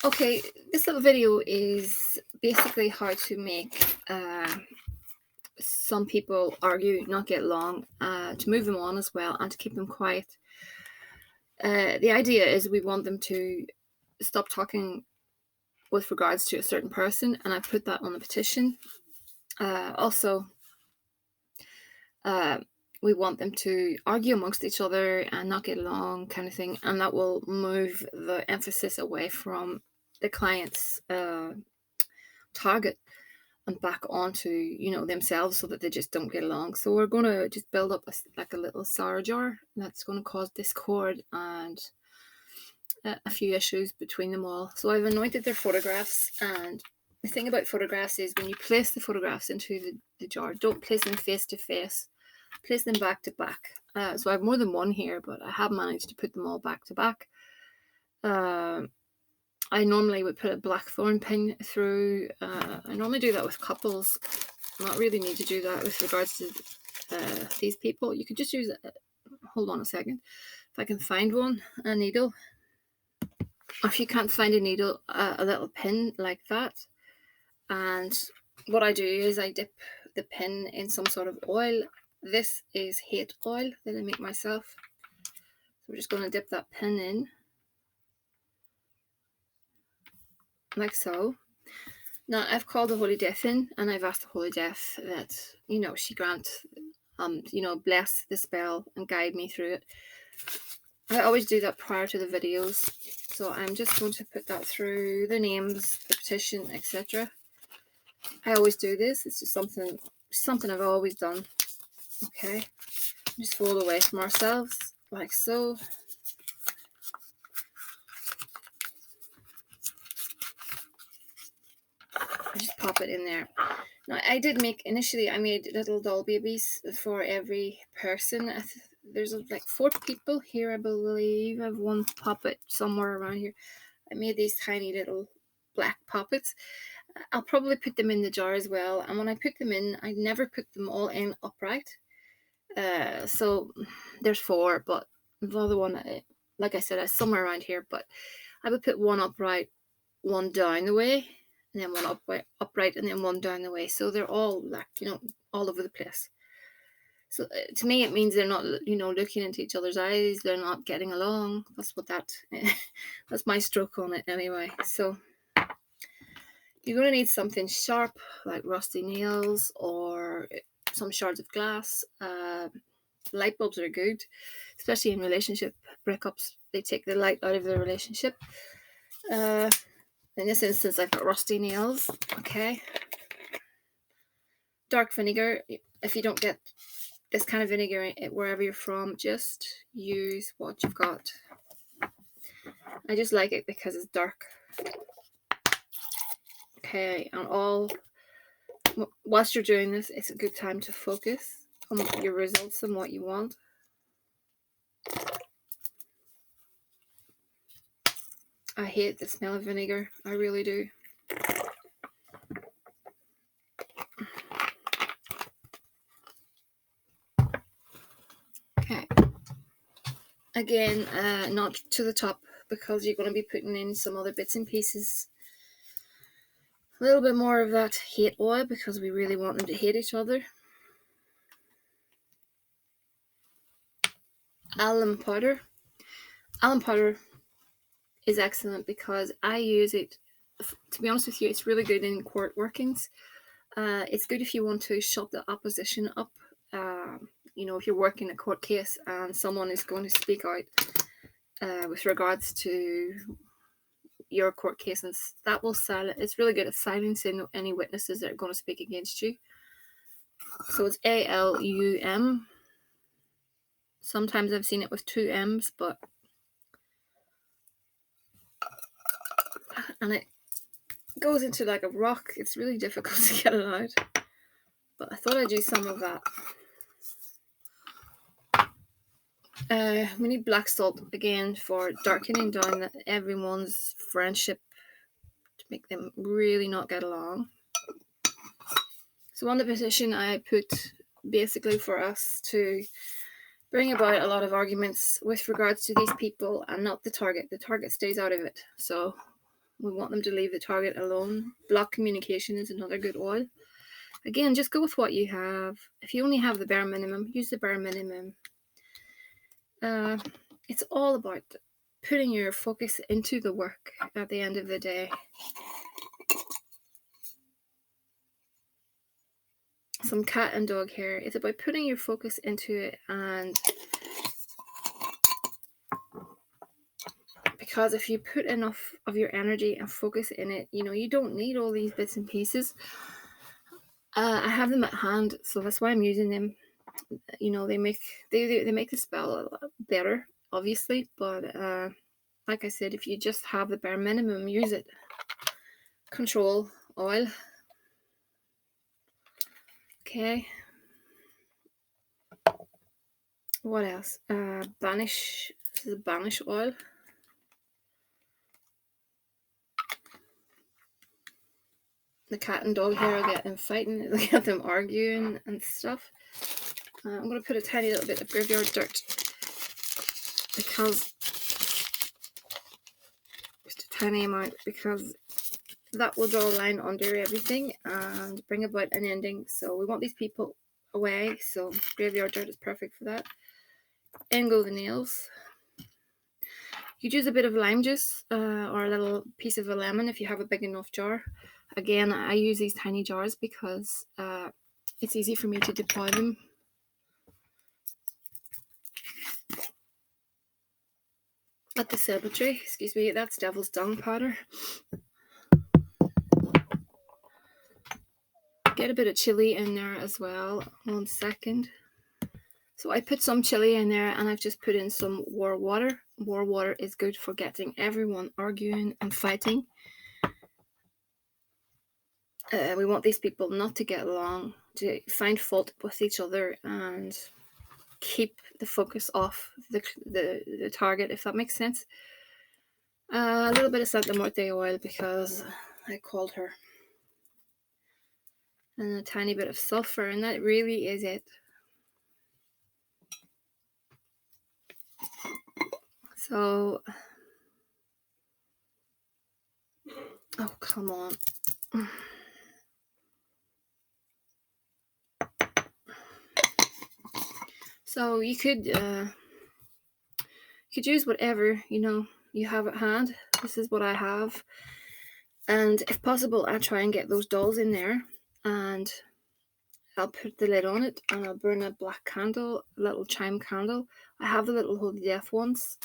Okay, this little video is basically how to make some people argue, not get along, to move them on as well, and to keep them quiet. The idea is we want them to stop talking with regards to a certain person, and I put that on the petition. Also, we want them to argue amongst each other and not get along, kind of thing, and that will move the emphasis away from the client's target and back onto themselves, so that they just don't get along. So we're going to just build up a little sour jar that's going to cause discord and a few issues between them all. So I've anointed their photographs, and the thing about photographs is when you place the photographs into the jar, don't place them face to face, place them back to back. So I have more than one here, but I have managed to put them all back to back. I normally would put a blackthorn pin through. I normally do that with couples. Not really need to do that with regards to these people. You could just use hold on a second, if I can find one, a needle. If you can't find a needle, a little pin like that. And what I do is I dip the pin in some sort of oil. This is hate oil that I make myself. So we're just going to dip that pin in, like so. Now I've called the Holy Death in, and I've asked the Holy Death that, she grant, bless the spell and guide me through it. I always do that prior to the videos, so I'm just going to put that through the names, the petition, etc. I always do this. It's just something I've always done. Okay, just fold away from ourselves like so. I just pop it in there. Now I did make, initially I made little doll babies for every person. There's like 4 people here, I believe. I have one puppet somewhere around here. I made these tiny little black puppets. I'll probably put them in the jar as well. And when I put them in, I never put them all in upright. So there's 4, but the other one, like I said, is somewhere around here. But I would put one upright, one down the way, and then one upright, and then one down the way. So they're all like, all over the place. So to me, it means they're not, looking into each other's eyes. They're not getting along. That's what that's my stroke on it anyway. So you're going to need something sharp, like rusty nails or some shards of glass. Light bulbs are good, especially in relationship breakups. They take the light out of the relationship. In this instance, I've got rusty nails. Okay. Dark vinegar. If you don't get this kind of vinegar wherever you're from, just use what you've got. I just like it because it's dark. Okay, and whilst you're doing this, it's a good time to focus on your results and what you want. I hate the smell of vinegar. I really do. Okay. Again, not to the top, because you're going to be putting in some other bits and pieces. A little bit more of that hate oil, because we really want them to hate each other. Alum powder. Alum powder is excellent because I use it, to be honest with you, it's really good in court workings. It's good if you want to shut the opposition up. If you're working a court case and someone is going to speak out with regards to your court case, and that will silence. It's really good at silencing any witnesses that are going to speak against you. So it's ALUM. Sometimes I've seen it with 2 M's, and it goes into like a rock. It's really difficult to get it out, but I thought I'd use some of that. We need black salt again for darkening down everyone's friendship, to make them really not get along. So on the petition, I put basically for us to bring about a lot of arguments with regards to these people and not the target. The target stays out of it. So We want them to leave the target alone. Block communication is another good oil. Again, just go with what you have. If you only have the bare minimum, use the bare minimum. It's all about putting your focus into the work at the end of the day. Some cat and dog hair. It's about putting your focus into it, and because if you put enough of your energy and focus in it, you don't need all these bits and pieces. I have them at hand, so that's why I'm using them. They make the spell a lot better, obviously, but like I said, if you just have the bare minimum, use it. Control oil. Okay. What else? Banish. This is a banish oil. The cat and dog hair get them fighting, they get them arguing and stuff. I'm going to put a tiny little bit of graveyard dirt, because just a tiny amount, because that will draw a line under everything and bring about an ending. So we want these people away, so graveyard dirt is perfect for that. In go the nails. You could use a bit of lime juice or a little piece of a lemon if you have a big enough jar. Again, I use these tiny jars because it's easy for me to deploy them. At the cemetery, excuse me, that's devil's dung powder. Get a bit of chili in there as well. 1 second. So I put some chili in there, and I've just put in some war water. War water is good for getting everyone arguing and fighting. We want these people not to get along, to find fault with each other, and keep the focus off the target, if that makes sense. A little bit of Santa Muerte oil because I called her. And a tiny bit of sulfur, and that really is it. So, oh, come on. So you could use whatever you have at hand. This is what I have, and if possible, I try and get those dolls in there, and I'll put the lid on it, and I'll burn a black candle, a little chime candle. I have the little holy death ones.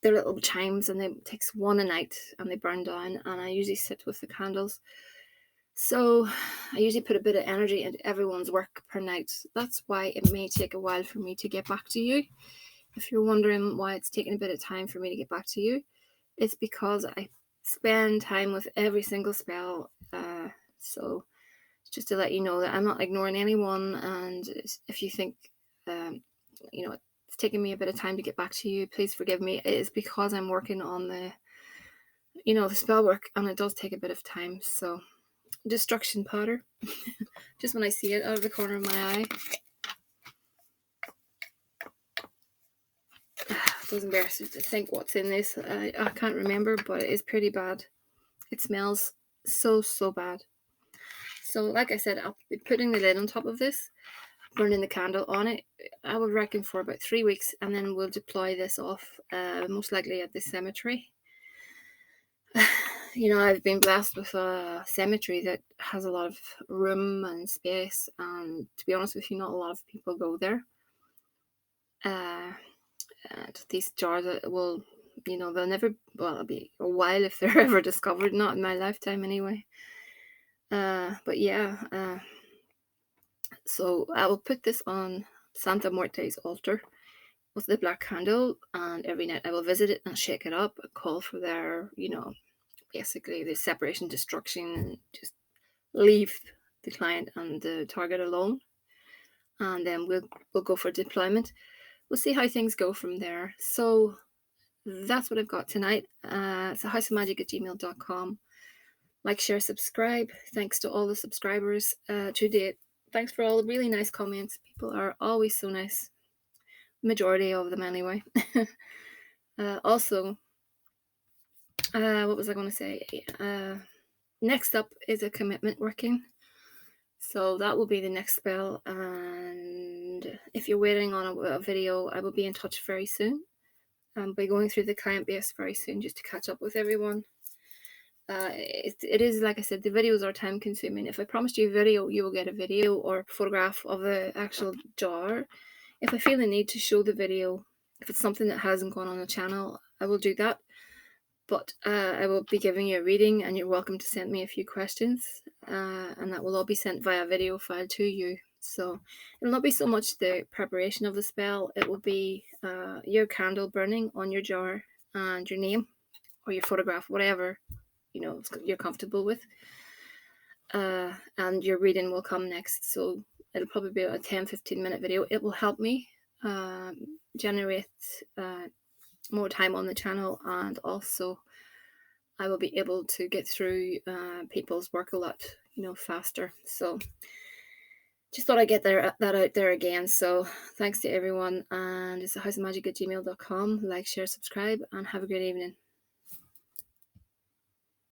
They're little chimes, and it takes one a night, and they burn down, and I usually sit with the candles. So I usually put a bit of energy into everyone's work per night. That's why it may take a while for me to get back to you. If you're wondering why it's taking a bit of time for me to get back to you, it's because I spend time with every single spell. So just to let you know that I'm not ignoring anyone, and if you think it's taking me a bit of time to get back to you, please forgive me. It is because I'm working on the spell work, and it does take a bit of time. So destruction powder, just when I see it out of the corner of my eye. It's embarrassing to think what's in this. I can't remember, but it is pretty bad. It smells so bad. So like I said, I'll be putting the lid on top of this, burning the candle on it, I would reckon for about 3 weeks, and then we'll deploy this off, most likely at the cemetery. I've been blessed with a cemetery that has a lot of room and space, and to be honest with you, not a lot of people go there. And these jars will, they'll never, it'll be a while if they're ever discovered, not in my lifetime anyway. But yeah, so I will put this on Santa Muerte's altar with the black candle, and every night I will visit it and shake it up and call for their, basically the separation, destruction, and just leave the client and the target alone. And then we'll go for deployment. We'll see how things go from there. So that's what I've got tonight. It's thehouseofmagick@gmail.com. Like, share, subscribe. Thanks to all the subscribers to date. Thanks for all the really nice comments. People are always so nice. Majority of them anyway. Also, What was I going to say? Next up is a commitment working. So that will be the next spell. And if you're waiting on a video, I will be in touch very soon. I'll be going through the client base very soon just to catch up with everyone. It is, like I said, the videos are time consuming. If I promised you a video, you will get a video or photograph of the actual jar. If I feel the need to show the video, if it's something that hasn't gone on the channel, I will do that. But I will be giving you a reading, and you're welcome to send me a few questions, and that will all be sent via video file to you. So it'll not be so much the preparation of the spell, it will be your candle burning on your jar and your name or your photograph, whatever you're comfortable with, and your reading will come next. So it'll probably be a 10-15 minute video. It will help me generate more time on the channel, and also I will be able to get through people's work a lot faster. So just thought I'd get that out there again. So thanks to everyone, and it's thehouseofmagick@gmail.com. Like, share, subscribe, and have a great evening.